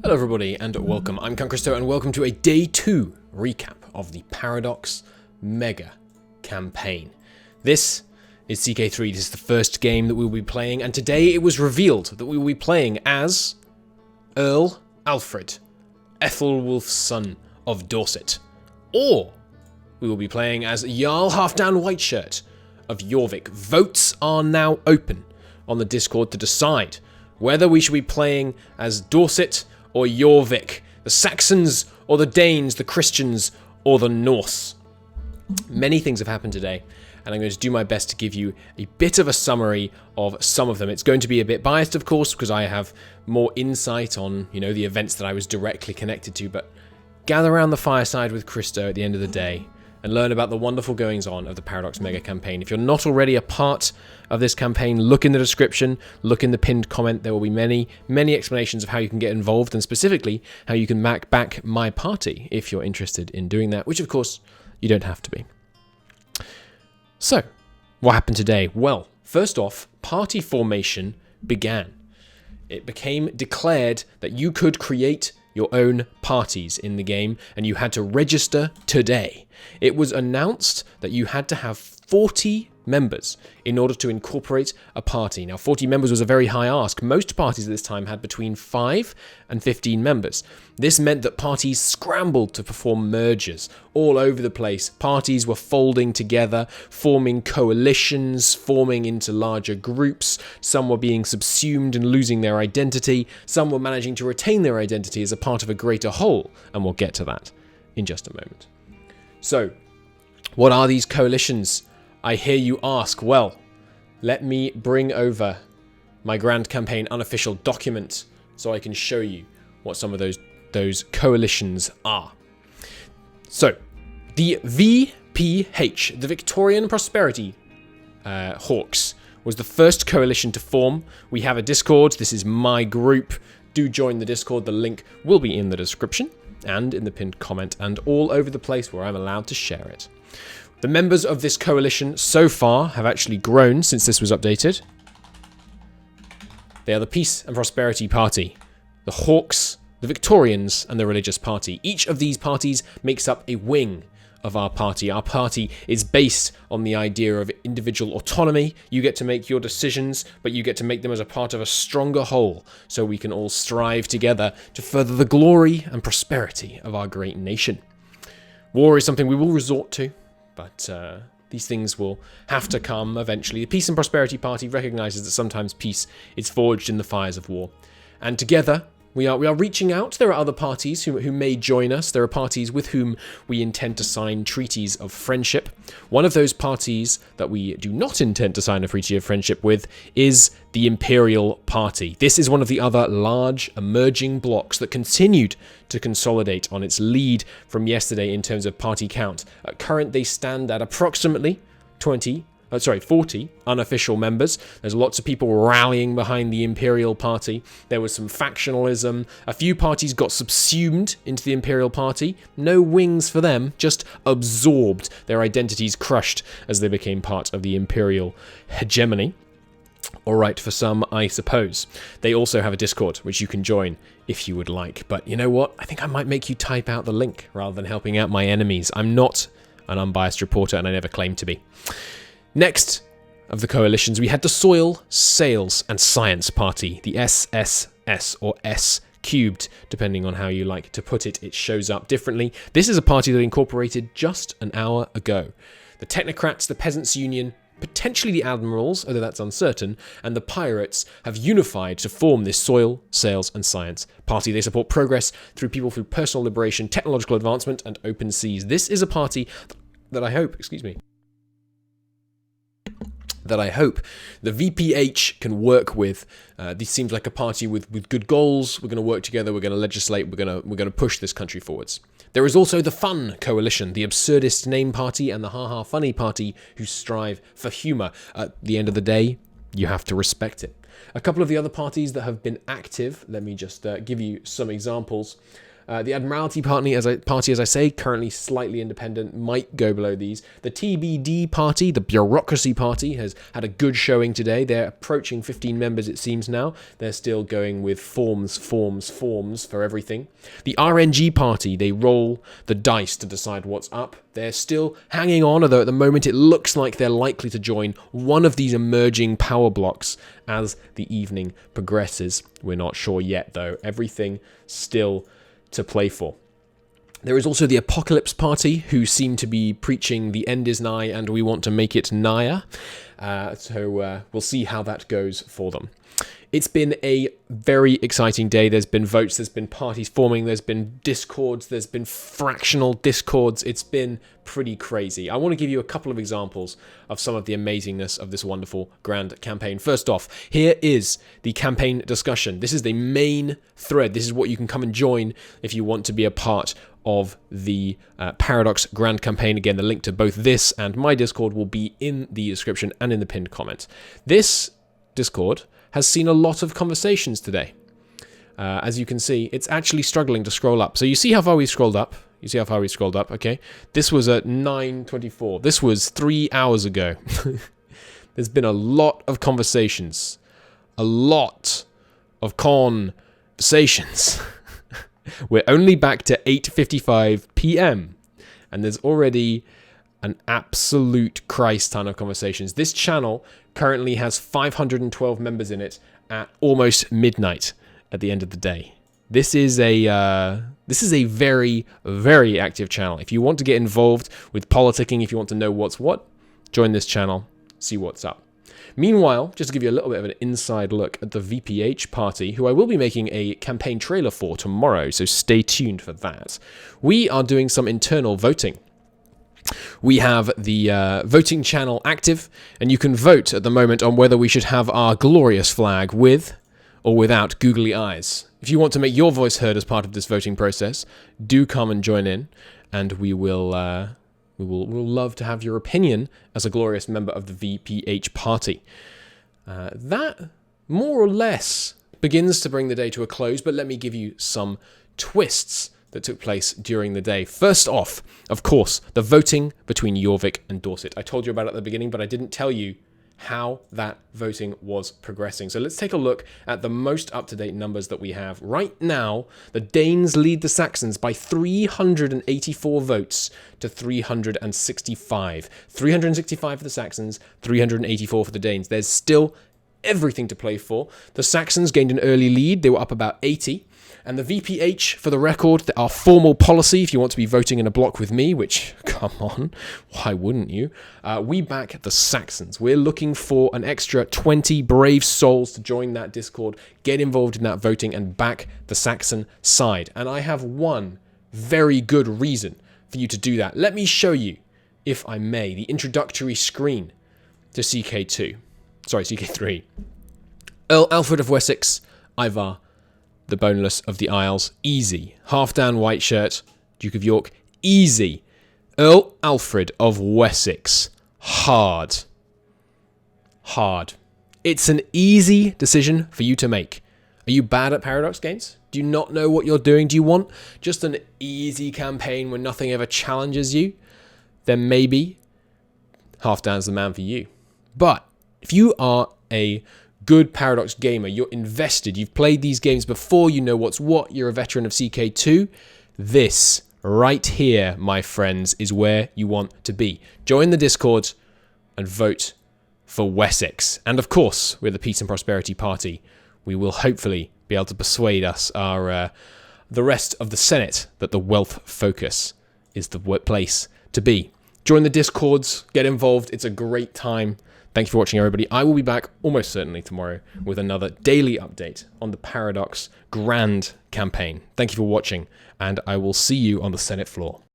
Hello everybody and welcome, I'm Christo and welcome to a Day 2 recap of the Paradox Mega Campaign. This is CK3, this is the first game that we will be playing, and today it was revealed that we will be playing as Earl Alfred, Ethelwulf's son of Dorset, or we will be playing as Jarl Halfdan Whiteshirt of Jorvik. Votes are now open on the Discord to decide whether we should be playing as Dorset or Jorvik, the Saxons or the Danes, the Christians or the Norse. Many things have happened today, and I'm going to do my best to give you a bit of a summary of some of them. It's going to be a bit biased, of course, because I have more insight on, the events that I was directly connected to, but gather around the fireside with Christo at the end of the day and learn about the wonderful goings-on of the Paradox Mega Campaign. If you're not already a part of this campaign, look in the description, look in the pinned comment. There will be many, many explanations of how you can get involved, and specifically how you can back my party if you're interested in doing that, which of course you don't have to be. So, what happened today? Well, first off, party formation began. It became declared that you could create your own parties in the game, and you had to register today. It was announced that you had to have 40 members in order to incorporate a party. Now, 40 members was a very high ask. Most parties at this time had between 5 and 15 members. This meant that parties scrambled to perform mergers all over the place. Parties were folding together, forming coalitions, forming into larger groups. Some were being subsumed and losing their identity. Some were managing to retain their identity as a part of a greater whole, and we'll get to that in just a moment. So, what are these coalitions? I hear you ask. Well, let me bring over my Grand Campaign unofficial document so I can show you what some of those coalitions are. So, the VPH, the Victorian Prosperity Hawks, was the first coalition to form. We have a Discord. This is my group. Do join the Discord. The link will be in the description and in the pinned comment and all over the place where I'm allowed to share it. The members of this coalition so far have actually grown since this was updated. They are the Peace and Prosperity Party, the Hawks, the Victorians, and the Religious Party. Each of these parties makes up a wing of our party. Our party is based on the idea of individual autonomy. You get to make your decisions, but you get to make them as a part of a stronger whole, so we can all strive together to further the glory and prosperity of our great nation. War is something we will resort to, but these things will have to come eventually. The Peace and Prosperity Party recognizes that sometimes peace is forged in the fires of war. And together, we are reaching out. There are other parties who may join us. There are parties with whom we intend to sign treaties of friendship. One of those parties that we do not intend to sign a treaty of friendship with is the Imperial Party. This is one of the other large emerging blocks that continued to consolidate on its lead from yesterday in terms of party count. At current, they stand at approximately 40 unofficial members. There's lots of people rallying behind the Imperial Party. There was some factionalism. A few parties got subsumed into the Imperial Party. No wings for them, just absorbed. Their identities crushed as they became part of the Imperial hegemony. All right, for some, I suppose. They also have a Discord, which you can join if you would like. But you know what? I think I might make you type out the link rather than helping out my enemies. I'm not an unbiased reporter, and I never claimed to be. Next of the coalitions, we had the Soil, Sales and Science Party, the SSS or S cubed, depending on how you like to put it. It shows up differently. This is a party that incorporated just an hour ago. The Technocrats, the Peasants' Union, potentially the Admirals, although that's uncertain, and the Pirates have unified to form this Soil, Sales and Science Party. They support progress through personal liberation, technological advancement and open seas. This is a party that I hope, the VPH can work with. This seems like a party with good goals. We're going to work together. We're going to legislate. We're going to push this country forwards. There is also the Fun Coalition, the Absurdist Name Party, and the Ha Ha Funny Party, who strive for humour. At the end of the day, you have to respect it. A couple of the other parties that have been active. Let me just give you some examples. The Admiralty Party, as I say, currently slightly independent, might go below these. The TBD Party, the Bureaucracy Party, has had a good showing today. They're approaching 15 members, it seems now. They're still going with forms for everything. The RNG Party, they roll the dice to decide what's up. They're still hanging on, although at the moment it looks like they're likely to join one of these emerging power blocks as the evening progresses. We're not sure yet, though. Everything still to play for. There is also the Apocalypse Party, who seem to be preaching the end is nigh and we want to make it nigher. So we'll see how that goes for them. It's been a very exciting day. There's been votes, there's been parties forming, there's been discords, there's been fractional discords. It's been pretty crazy. I want to give you a couple of examples of some of the amazingness of this wonderful grand campaign. First off, here is the campaign discussion. This is the main thread. This is what you can come and join if you want to be a part of the Paradox Grand Campaign. Again, the link to both this and my Discord will be in the description and in the pinned comment. This Discord has seen a lot of conversations today. As you can see, it's actually struggling to scroll up. So you see how far we scrolled up? You see how far we scrolled up? Okay. This was at 9:24. This was 3 hours ago. There's been a lot of conversations. A lot of conversations. We're only back to 8:55 p.m. and there's already an absolute Christ ton of conversations. This channel currently has 512 members in it at almost midnight at the end of the day. This is a very, very active channel. If you want to get involved with politicking, if you want to know what's what, join this channel, see what's up. Meanwhile, just to give you a little bit of an inside look at the VPH party, who I will be making a campaign trailer for tomorrow, so stay tuned for that. We are doing some internal voting. We have the voting channel active, and you can vote at the moment on whether we should have our glorious flag with or without googly eyes. If you want to make your voice heard as part of this voting process, do come and join in, and we'll love to have your opinion as a glorious member of the VPH party. That more or less begins to bring the day to a close, but let me give you some twists that took place during the day. First off, of course, the voting between Jorvik and Dorset. I told you about it at the beginning, but I didn't tell you how that voting was progressing. So let's take a look at the most up-to-date numbers that we have. Right now, the Danes lead the Saxons by 384 votes to 365. 365 for the Saxons, 384 for the Danes. There's still everything to play for. The Saxons gained an early lead. They were up about 80. And the VPH, for the record, our formal policy, if you want to be voting in a block with me, which, come on, why wouldn't you? We back the Saxons. We're looking for an extra 20 brave souls to join that Discord, get involved in that voting, and back the Saxon side. And I have one very good reason for you to do that. Let me show you, if I may, the introductory screen to CK2. Sorry, CK3. Earl Alfred of Wessex, Ivar the Boneless of the Isles, easy. Half-down white shirt, Duke of York, easy. Earl Alfred of Wessex, hard. Hard. It's an easy decision for you to make. Are you bad at Paradox games? Do you not know what you're doing? Do you want just an easy campaign where nothing ever challenges you? Then maybe Half-down's the man for you. But if you are a good Paradox gamer, you're invested, you've played these games before, you know what's what, you're a veteran of CK2, this right here, my friends, is where you want to be. Join the Discord and vote for Wessex. And of course, we're the Peace and Prosperity Party. We will hopefully be able to persuade the rest of the Senate that the wealth focus is the place to be. Join the Discords, get involved, it's a great time. Thank you for watching, everybody. I will be back almost certainly tomorrow with another daily update on the Paradox Grand Campaign. Thank you for watching, and I will see you on the Senate floor.